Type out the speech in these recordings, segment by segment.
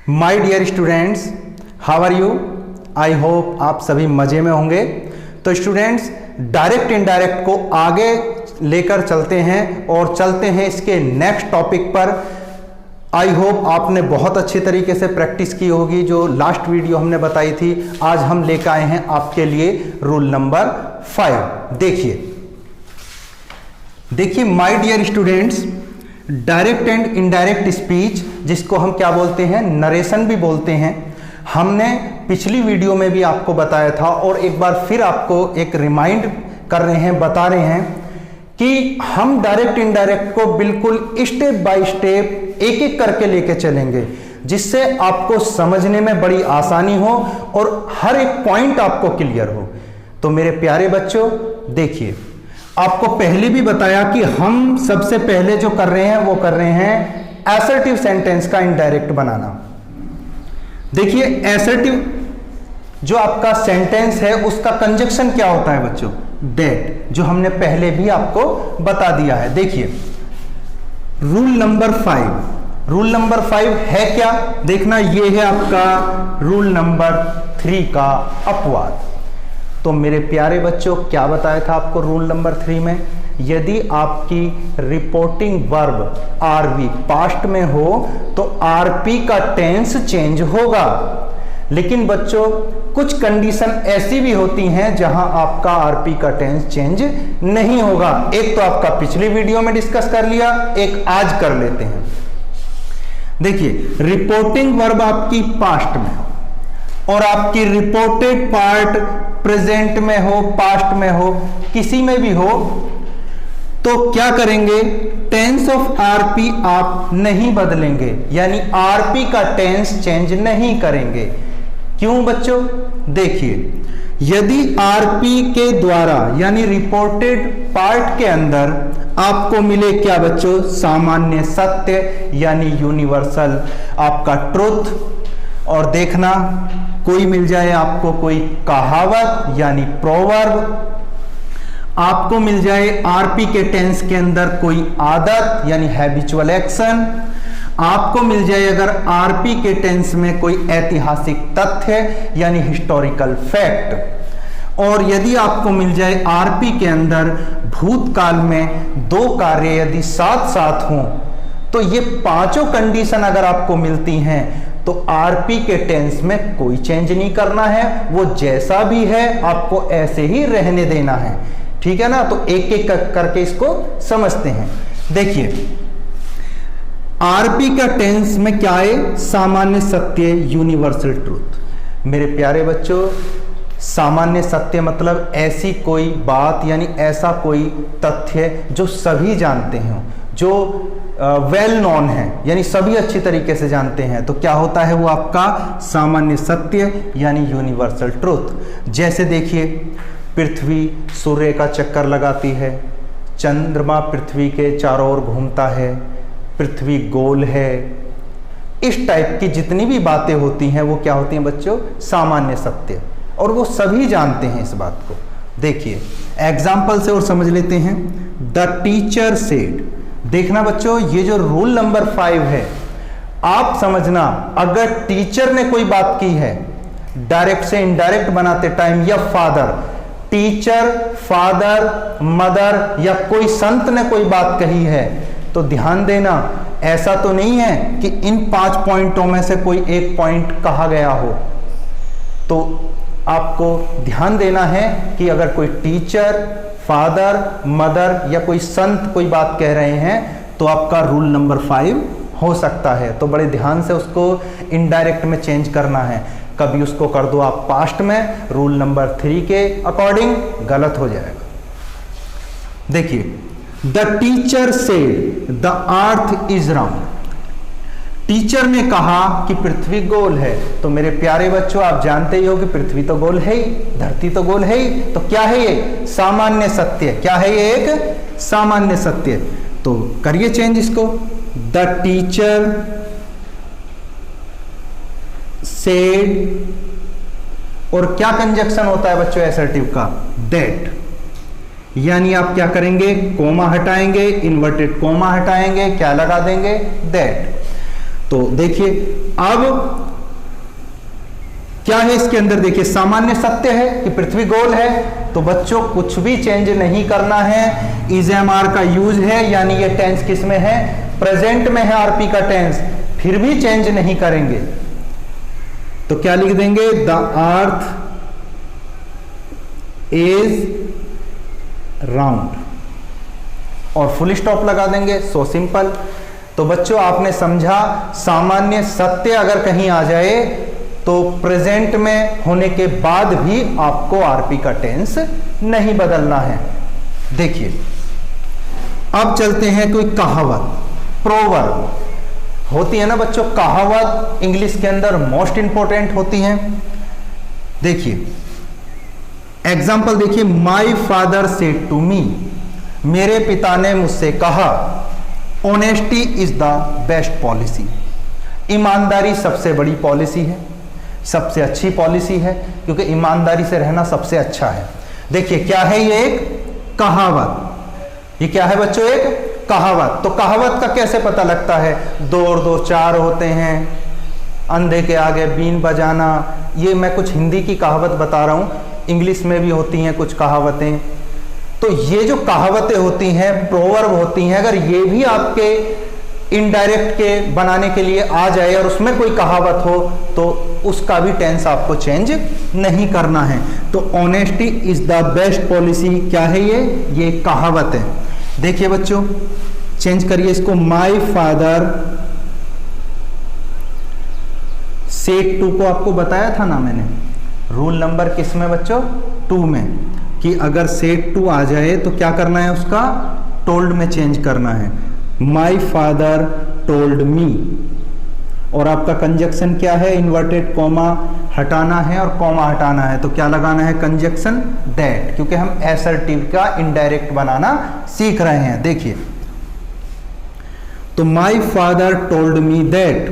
My dear students, how are you? I hope आप सभी मजे में होंगे। तो स्टूडेंट्स, डायरेक्ट इनडायरेक्ट को आगे लेकर चलते हैं और चलते हैं इसके नेक्स्ट टॉपिक पर। आई होप आपने बहुत अच्छी तरीके से प्रैक्टिस की होगी। जो लास्ट वीडियो हमने बताई थी, आज हम लेकर आए हैं आपके लिए रूल नंबर 5। देखिए my dear students, direct and indirect speech, जिसको हम क्या बोलते हैं, नरेशन भी बोलते हैं, हमने पिछली वीडियो में भी आपको बताया था और एक बार फिर आपको एक रिमाइंड कर रहे हैं, बता रहे हैं कि हम डायरेक्ट इनडायरेक्ट को बिल्कुल स्टेप बाय स्टेप एक एक करके लेके चलेंगे, जिससे आपको समझने में बड़ी आसानी हो और हर एक पॉइंट आपको क्लियर हो। तो मेरे प्यारे बच्चों, देखिए आपको पहले भी बताया कि हम सबसे पहले जो कर रहे हैं वो कर रहे हैं असर्टिव सेंटेंस का इनडायरेक्ट बनाना। देखिए असर्टिव जो आपका सेंटेंस है उसका कंजक्शन क्या होता है बच्चों? दैट, जो हमने पहले भी आपको बता दिया है। देखिए रूल नंबर 5, रूल नंबर 5 है क्या? देखना, ये है आपका रूल नंबर 3 का अपवाद। तो मेरे प्यारे बच्चों, क्या बताया था आपको रूल नंबर 3 में? यदि आपकी रिपोर्टिंग वर्ब आरवी पास्ट में हो तो आरपी का टेंस चेंज होगा। लेकिन बच्चों कुछ कंडीशन ऐसी भी होती हैं जहां आपका आरपी का टेंस चेंज नहीं होगा। एक तो आपका पिछली वीडियो में डिस्कस कर लिया, एक आज कर लेते हैं। देखिए रिपोर्टिंग वर्ब आपकी पास्ट में हो और आपकी रिपोर्टेड पार्ट प्रेजेंट में हो, पास्ट में हो, किसी में भी हो, तो क्या करेंगे? टेंस ऑफ आरपी आप नहीं बदलेंगे, यानी आरपी का टेंस चेंज नहीं करेंगे। क्यों बच्चों? देखिए यदि आरपी के द्वारा यानी रिपोर्टेड पार्ट के अंदर आपको मिले क्या बच्चों? सामान्य सत्य यानी यूनिवर्सल आपका ट्रुथ, और देखना कोई मिल जाए आपको कोई कहावत यानी प्रोवर्ब, आपको मिल जाए आरपी के टेंस के अंदर कोई आदत यानी हैबिचुअल एक्शन, आपको मिल जाए अगर आरपी के टेंस में कोई ऐतिहासिक तथ्य यानी हिस्टोरिकल फैक्ट, और यदि आपको मिल जाए आरपी के अंदर भूतकाल में दो कार्य यदि साथ साथ हों, तो ये पांचों कंडीशन अगर आपको मिलती हैं तो आरपी के टेंस में कोई चेंज नहीं करना है, वो जैसा भी है आपको ऐसे ही रहने देना है। ठीक है ना? तो एक एक करके इसको समझते हैं। देखिए आरपी का टेंस में क्या है? सामान्य सत्य यूनिवर्सल ट्रूथ। मेरे प्यारे बच्चों, सामान्य सत्य मतलब ऐसी कोई बात यानी ऐसा कोई तथ्य जो सभी जानते हो, जो वेल नोन है, यानी सभी अच्छी तरीके से जानते हैं, तो क्या होता है? वो आपका सामान्य सत्य यानी यूनिवर्सल ट्रूथ। जैसे देखिए पृथ्वी सूर्य का चक्कर लगाती है, चंद्रमा पृथ्वी के चारों ओर घूमता है, पृथ्वी गोल है, इस टाइप की जितनी भी बातें होती हैं वो क्या होती हैं बच्चों? सामान्य सत्य, और वो सभी जानते हैं इस बात को। देखिए एग्जाम्पल से और समझ लेते हैं। द टीचर सेड, देखना बच्चों ये जो रूल नंबर 5 है, आप समझना अगर टीचर ने कोई बात की है डायरेक्ट से इनडायरेक्ट बनाते टाइम, या फादर, टीचर, फादर, मदर या कोई संत ने कोई बात कही है, तो ध्यान देना ऐसा तो नहीं है कि इन 5 पॉइंटों में से कोई एक पॉइंट कहा गया हो। तो आपको ध्यान देना है कि अगर कोई टीचर, फादर, मदर या कोई संत कोई बात कह रहे हैं तो आपका रूल नंबर 5 हो सकता है। तो बड़े ध्यान से उसको इनडायरेक्ट में चेंज करना है। कभी उसको कर दो आप पास्ट में, रूल नंबर 3 के अकॉर्डिंग गलत हो जाएगा। देखिए the teacher said the earth is round, teacher ने कहा कि पृथ्वी गोल है। तो मेरे प्यारे बच्चों, आप जानते ही हो कि पृथ्वी तो गोल है ही, धरती तो गोल है ही, तो क्या है ये? सामान्य सत्य। क्या है ये? एक सामान्य सत्य। तो करिए चेंज इसको। द टीचर सेड, और क्या कंजक्शन होता है बच्चों असर्टिव का? दैट, यानी आप क्या करेंगे? कोमा हटाएंगे, इन्वर्टेड कोमा हटाएंगे, क्या लगा देंगे? दैट। तो देखिए अब क्या है इसके अंदर, देखिए सामान्य सत्य है कि पृथ्वी गोल है, तो बच्चों कुछ भी चेंज नहीं करना है। इज एम आर का यूज है, यानी ये टेंस किस में है, प्रेजेंट में है आरपी का टेंस, फिर भी चेंज नहीं करेंगे। तो क्या लिख देंगे, द अर्थ इज राउंड और फुल स्टॉप लगा देंगे। So simple. तो बच्चों आपने समझा, सामान्य सत्य अगर कहीं आ जाए तो प्रेजेंट में होने के बाद भी आपको आरपी का टेंस नहीं बदलना है। देखिए अब चलते हैं कोई कहावत, प्रोवर्ब होती है ना बच्चों, कहावत इंग्लिश के अंदर मोस्ट इंपॉर्टेंट होती हैं। देखिए एग्जाम्पल देखिए, my father said to me, मेरे पिता ने मुझसे कहा, honesty is the best policy, ईमानदारी सबसे बड़ी पॉलिसी है, सबसे अच्छी पॉलिसी है, क्योंकि ईमानदारी से रहना सबसे अच्छा है। देखिए क्या है ये, एक कहावत। ये क्या है बच्चों, एक कहावत। तो कहावत का कैसे पता लगता है, दो और दो चार होते हैं, अंधे के आगे बीन बजाना। ये मैं कुछ हिंदी की कहावत बता रहा हूं, इंग्लिश में भी होती हैं कुछ कहावतें। तो ये जो कहावतें होती हैं, प्रोवर्ब होती हैं, अगर ये भी आपके इनडायरेक्ट के बनाने के लिए आ जाए और उसमें कोई कहावत हो तो उसका भी टेंस आपको चेंज नहीं करना है। तो honesty is the best policy क्या है, ये कहावत है। देखिए बच्चों चेंज करिए इसको, माई फादर सेड टू को आपको बताया था ना मैंने, रूल नंबर किस में बच्चों, 2 में, कि अगर सेड टू आ जाए तो क्या करना है, उसका टोल्ड में चेंज करना है। माई फादर टोल्ड मी, और आपका कंजक्शन क्या है, इन्वर्टेड कॉमा हटाना है और कॉमा हटाना है, तो क्या लगाना है, कंजक्शन दैट, क्योंकि हम एसर्टिव का इनडायरेक्ट बनाना सीख रहे हैं। देखिए तो my father told me that.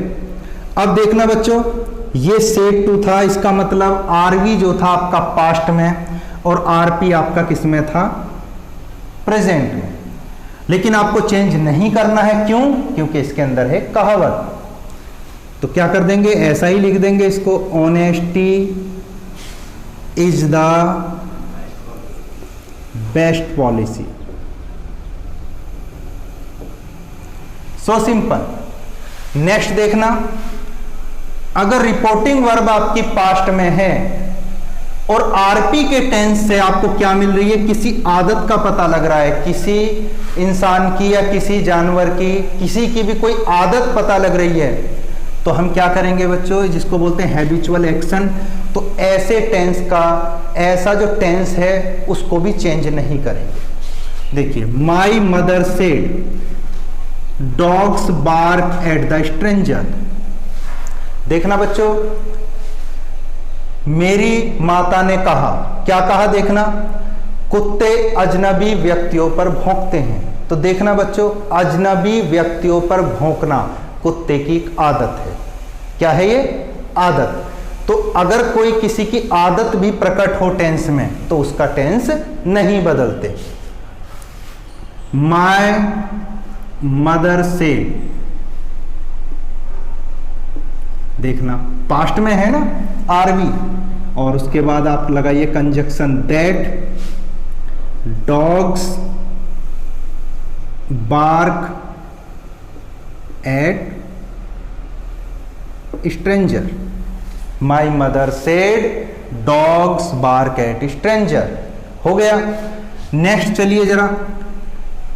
अब देखना बच्चों, ये सेड टू था, इसका मतलब आरवी जो था आपका पास्ट में और आरपी आपका किस में था, प्रेजेंट में। लेकिन आपको चेंज नहीं करना है, क्यों, क्योंकि इसके अंदर है कहावत। तो क्या कर देंगे, ऐसा ही लिख देंगे इसको, honesty is the best policy. So simple. Next देखना, अगर रिपोर्टिंग वर्ब आपकी पास्ट में है और आरपी के टेंस से आपको क्या मिल रही है, किसी आदत का पता लग रहा है, किसी इंसान की या किसी जानवर की, किसी की भी कोई आदत पता लग रही है, तो हम क्या करेंगे बच्चों, जिसको बोलते हैं हैबिचुअल एक्शन। तो ऐसे टेंस का, ऐसा जो टेंस है उसको भी चेंज नहीं करेंगे। देखिए my mother said dogs bark at the stranger. देखना बच्चों, मेरी माता ने कहा, क्या कहा, देखना, कुत्ते अजनबी व्यक्तियों पर भौंकते हैं। तो देखना बच्चों, अजनबी व्यक्तियों पर भौंकना कुत्ते की एक आदत है। क्या है ये, आदत। तो अगर कोई किसी की आदत भी प्रकट हो टेंस में तो उसका टेंस नहीं बदलते। माय मदर सेड, देखना पास्ट में है ना आरवी, और उसके बाद आप लगाइए conjunction that dogs bark at stranger. My mother said dogs bark at stranger. हो गया। नेक्स्ट चलिए जरा,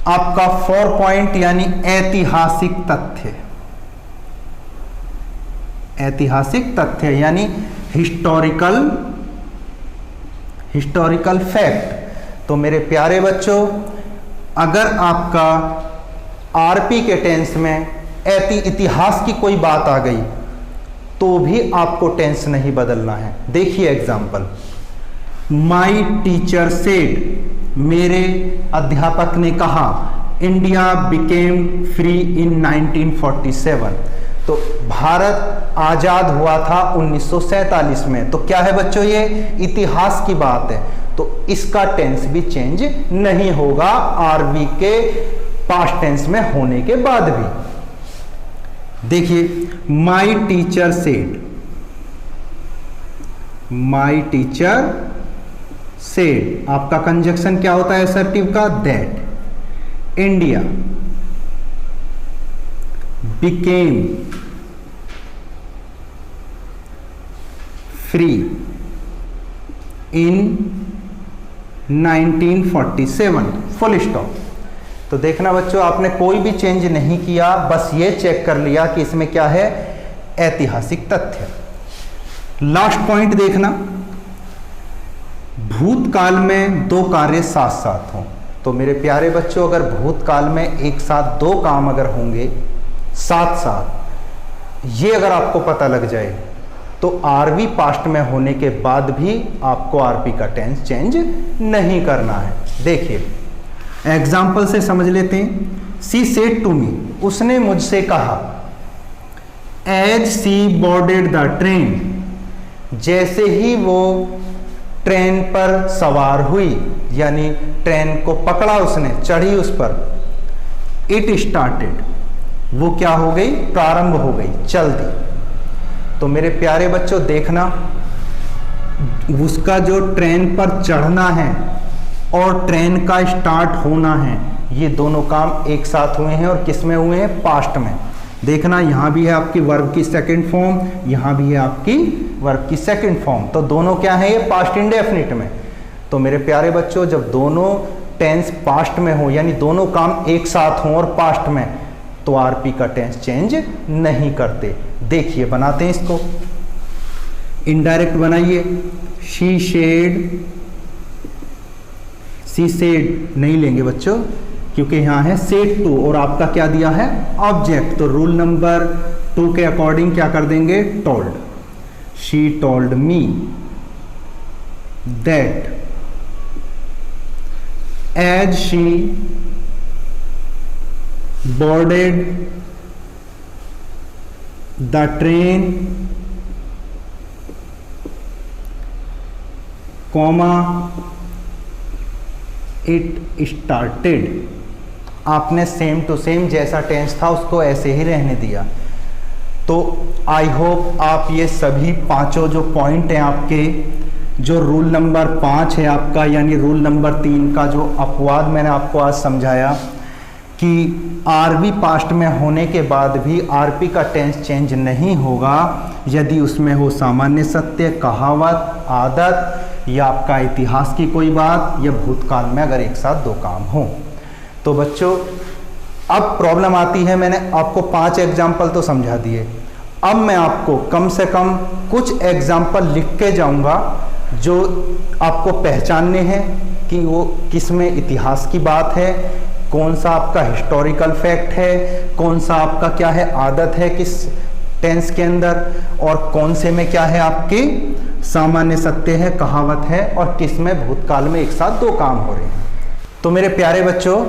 आपका 4 पॉइंट यानी ऐतिहासिक तथ्य। ऐतिहासिक तथ्य यानी हिस्टोरिकल फैक्ट। तो मेरे प्यारे बच्चों, अगर आपका आरपी के टेंस में इतिहास की कोई बात आ गई तो भी आपको टेंस नहीं बदलना है। देखिए एग्जाम्पल, माई टीचर सेड, मेरे अध्यापक ने कहा, इंडिया बिकेम फ्री इन 1947। तो भारत आजाद हुआ था 1947 में। तो क्या है बच्चों, ये इतिहास की बात है, तो इसका टेंस भी चेंज नहीं होगा आरवी के पास्ट टेंस में होने के बाद भी। देखिए, my teacher said, my teacher said, आपका कंजक्शन क्या होता है असर्टिव का? That. India became free in 1947, full stop. तो देखना बच्चों, आपने कोई भी चेंज नहीं किया, बस ये चेक कर लिया कि इसमें क्या है, ऐतिहासिक तथ्य। लास्ट पॉइंट देखना, भूतकाल में दो कार्य साथ साथ हों। तो मेरे प्यारे बच्चों, अगर भूतकाल में एक साथ दो काम अगर होंगे साथ साथ, ये अगर आपको पता लग जाए तो आरवी पास्ट में होने के बाद भी आपको आरपी का टेंस चेंज नहीं करना है। देखिए, एग्जाम्पल से समझ लेते हैं। सी सेड टू मी, उसने मुझसे कहा, as she boarded the train, जैसे ही वो ट्रेन पर सवार हुई, यानी ट्रेन को पकड़ा उसने, चढ़ी उस पर, इट स्टार्टेड, वो क्या हो गई, प्रारंभ हो गई, चल दी। तो मेरे प्यारे बच्चों देखना, उसका जो ट्रेन पर चढ़ना है और ट्रेन का स्टार्ट होना है, ये दोनों काम एक साथ हुए हैं और किस में हुए हैं, पास्ट में। देखना, यहां भी है आपकी वर्ब की सेकंड फॉर्म, यहां भी है आपकी वर्ब की सेकंड फॉर्म, तो दोनों क्या है, ये पास्ट इंडेफिनिट में। तो मेरे प्यारे बच्चों, जब दोनों टेंस पास्ट में हो, यानी दोनों काम एक साथ हों और पास्ट में, तो आरपी का टेंस चेंज नहीं करते। देखिए, बनाते हैं इसको, इनडायरेक्ट बनाइए। शी शेड, सी सेड नहीं लेंगे बच्चों, क्योंकि यहां है सेड टू और आपका क्या दिया है, ऑब्जेक्ट। तो रूल नंबर 2 के अकॉर्डिंग क्या कर देंगे, told. She told me that as she boarded the train, comma it started, आपने सेम टू सेम जैसा टेंस था उसको ऐसे ही रहने दिया। तो आई होप आप ये सभी पांचों जो पॉइंट हैं आपके, जो रूल नंबर 5 है आपका, यानी रूल नंबर 3 का जो अपवाद मैंने आपको आज समझाया कि आरबी पास्ट में होने के बाद भी आरपी का टेंस चेंज नहीं होगा यदि उसमें हो सामान्य सत्य, कहावत, आदत या आपका इतिहास की कोई बात, या भूतकाल में अगर एक साथ दो काम हो। तो बच्चों, अब प्रॉब्लम आती है, मैंने आपको 5 एग्जाम्पल तो समझा दिए, अब मैं आपको कम से कम कुछ एग्जाम्पल लिख के जाऊंगा जो आपको पहचानने हैं कि वो किस में इतिहास की बात है, कौन सा आपका हिस्टोरिकल फैक्ट है, कौन सा आपका क्या है आदत है किस टेंस के अंदर, और कौन से में क्या है आपकी सामान्य सत्य है, कहावत है, और किस में भूतकाल में एक साथ दो काम हो रहे हैं। तो मेरे प्यारे बच्चों,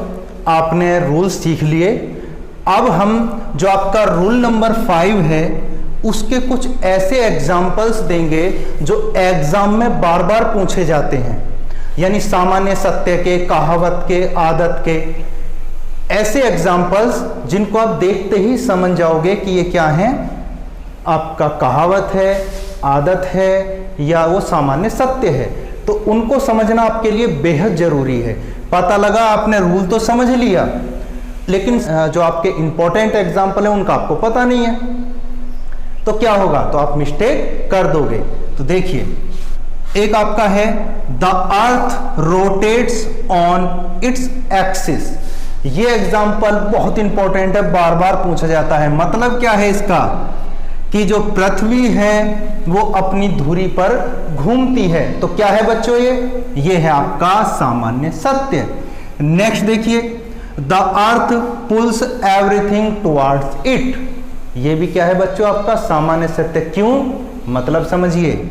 आपने रूल सीख लिए। अब हम जो आपका रूल नंबर 5 है उसके कुछ ऐसे एग्जाम्पल्स देंगे जो एग्जाम में बार बार पूछे जाते हैं, यानी सामान्य सत्य के, कहावत के, आदत के, ऐसे एग्जाम्पल्स जिनको आप देखते ही समझ जाओगे कि ये क्या है, आपका कहावत है, आदत है या वो सामान्य सत्य है। तो उनको समझना आपके लिए बेहद जरूरी है। पता लगा आपने रूल तो समझ लिया, लेकिन जो आपके इंपॉर्टेंट एग्जाम्पल है उनका आपको पता नहीं है, तो क्या होगा, तो आप मिस्टेक कर दोगे। तो देखिए, एक आपका है the earth rotates on its axis. ये एग्जाम्पल बहुत इंपॉर्टेंट है, बार बार पूछा जाता है। मतलब क्या है इसका, कि जो पृथ्वी है वो अपनी धुरी पर घूमती है। तो क्या है बच्चों, ये है आपका सामान्य सत्य। नेक्स्ट देखिए, the earth pulls everything towards it. ये भी क्या है बच्चों, आपका सामान्य सत्य। क्यों, मतलब समझिए,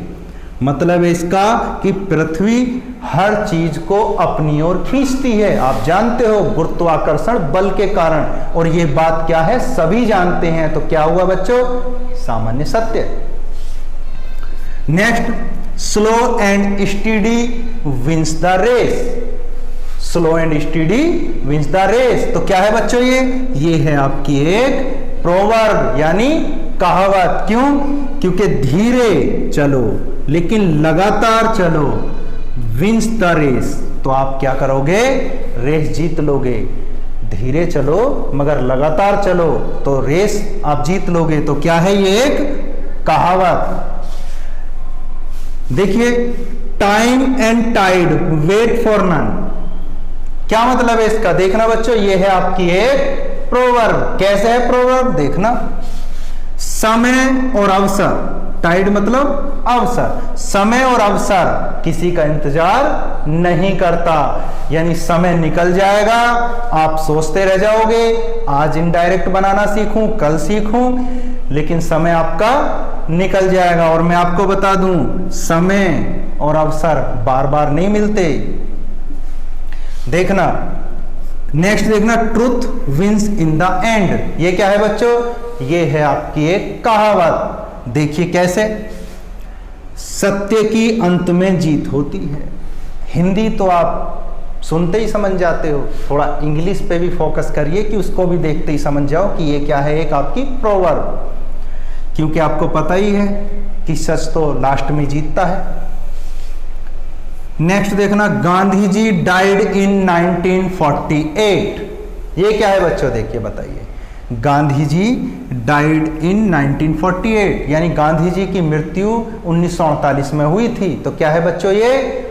मतलब इसका कि पृथ्वी हर चीज को अपनी ओर खींचती है। आप जानते हो, गुरुत्वाकर्षण बल के कारण, और ये बात क्या है, सभी जानते हैं। तो क्या हुआ बच्चों, सामान्य सत्य। Next, slow and steady wins the race. Slow and steady wins the race. तो क्या है बच्चों, ये है आपकी एक प्रोवर्ब यानी कहावत। क्यों? क्योंकि धीरे चलो लेकिन लगातार चलो, विंस द रेस, तो आप क्या करोगे? रेस जीत लोगे। धीरे चलो मगर लगातार चलो तो रेस आप जीत लोगे। तो क्या है ये? एक कहावत। देखिए, time and tide wait for none, क्या मतलब है इसका? देखना बच्चों, ये है आपकी एक प्रोवर्ब। कैसे है प्रोवर्ब? देखना, समय और अवसर, टाइड मतलब अवसर, समय और अवसर किसी का इंतजार नहीं करता। यानी समय निकल जाएगा, आप सोचते रह जाओगे आज इनडायरेक्ट बनाना सीखूं, कल सीखूं, लेकिन समय आपका निकल जाएगा। और मैं आपको बता दूं, समय और अवसर बार बार नहीं मिलते। देखना, नेक्स्ट देखना, truth wins in the end. ये क्या है बच्चों? ये है आपकी एक कहावत। देखिए कैसे, सत्य की अंत में जीत होती है। हिंदी तो आप सुनते ही समझ जाते हो, थोड़ा इंग्लिश पे भी फोकस करिए कि उसको भी देखते ही समझ जाओ कि ये क्या है, एक आपकी प्रोवर्ब। क्योंकि आपको पता ही है कि सच तो लास्ट में जीतता है। नेक्स्ट देखना, गांधी जी डाइड इन 1948। ये क्या है बच्चों? देखिए बताइए, गांधी जी डाइड इन 1948, यानी गांधी जी की मृत्यु 1948 में हुई थी। तो क्या है बच्चों? ये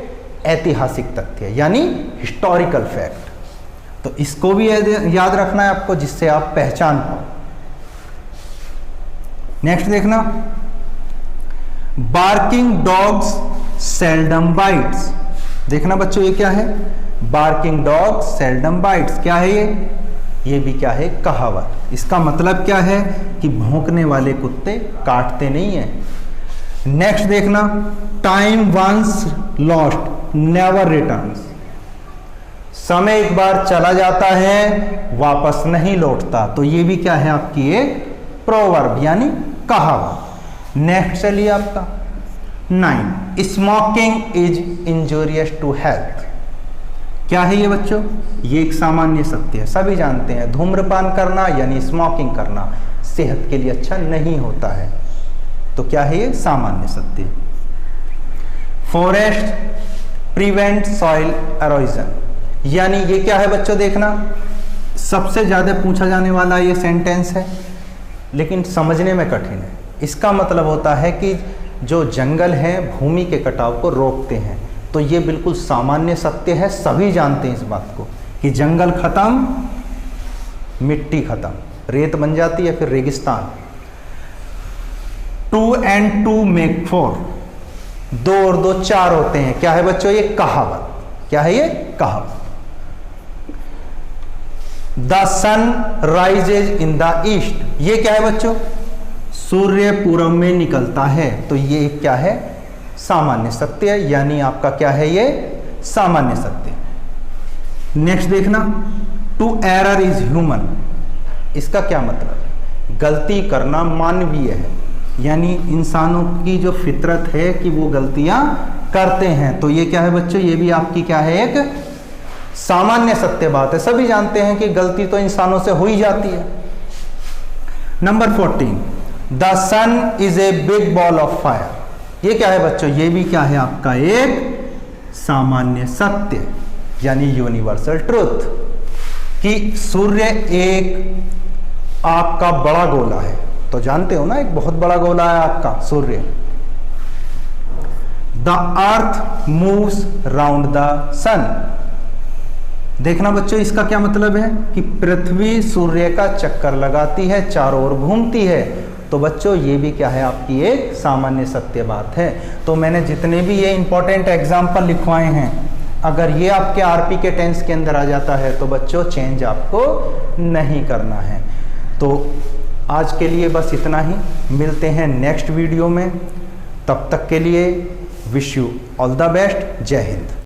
ऐतिहासिक तथ्य है, यानी हिस्टोरिकल फैक्ट। तो इसको भी याद रखना है आपको, जिससे आप पहचान पाओ। नेक्स्ट देखना, बार्किंग डॉग्स सेल्डम बाइट्स। देखना बच्चों, ये क्या है? Barking dogs seldom bytes. क्या है ये? ये भी क्या है? कहावत। इसका मतलब क्या है कि भौंकने वाले कुत्ते काटते नहीं हैं। नेक्स्ट देखना, time once lost never returns. समय एक बार चला जाता है, वापस नहीं लौटता। तो ये भी क्या है? आपकी एक प्रोवर्ब यानी कहावत। नेक्स्ट चलिए आपका 9, smoking is injurious to health. क्या है ये बच्चों? ये एक सामान्य सत्य है, सभी जानते हैं। धूम्रपान करना यानी स्मोकिंग करना सेहत के लिए अच्छा नहीं होता है। तो क्या है ये? सामान्य सत्य। फॉरेस्ट प्रिवेंट सॉइल एरोजन, यानी ये क्या है बच्चों? देखना, सबसे ज्यादा पूछा जाने वाला ये सेंटेंस है, लेकिन समझने में कठिन है। इसका मतलब होता है कि जो जंगल हैं भूमि के कटाव को रोकते हैं। तो ये बिल्कुल सामान्य सत्य है, सभी जानते हैं इस बात को कि जंगल खत्म, मिट्टी खत्म, रेत बन जाती है, फिर रेगिस्तान। 2 and 2 make 4, 2 और 2 4 होते हैं। क्या है बच्चों? ये कहावत। क्या है ये? कहावत। The sun rises in the east. ये क्या है बच्चों? सूर्य पूरब में निकलता है। तो ये क्या है? सामान्य सत्य, यानी आपका क्या है? ये सामान्य सत्य। नेक्स्ट देखना, टू एरर इज ह्यूमन। इसका क्या मतलब है? गलती करना मानवीय है, यानी इंसानों की जो फितरत है कि वो गलतियां करते हैं। तो ये क्या है बच्चों? ये भी आपकी क्या है? एक सामान्य सत्य बात है, सभी जानते हैं कि गलती तो इंसानों से हो ही जाती है। Number 14, the sun is a big ball of fire. ये क्या है बच्चों? ये भी क्या है? आपका एक सामान्य सत्य, यानी यूनिवर्सल ट्रुथ, कि सूर्य एक आग का बड़ा गोला है। तो जानते हो ना, एक बहुत बड़ा गोला है आपका सूर्य। The earth moves round the sun. देखना बच्चों, इसका क्या मतलब है कि पृथ्वी सूर्य का चक्कर लगाती है, चारों ओर घूमती है। तो बच्चों ये भी क्या है? आपकी एक सामान्य सत्य बात है। तो मैंने जितने भी ये इंपॉर्टेंट एग्जाम्पल लिखवाए हैं, अगर ये आपके आरपी के टेंस के अंदर आ जाता है तो बच्चों चेंज आपको नहीं करना है। तो आज के लिए बस इतना ही, मिलते हैं नेक्स्ट वीडियो में। तब तक के लिए wish you all the best. जय हिंद।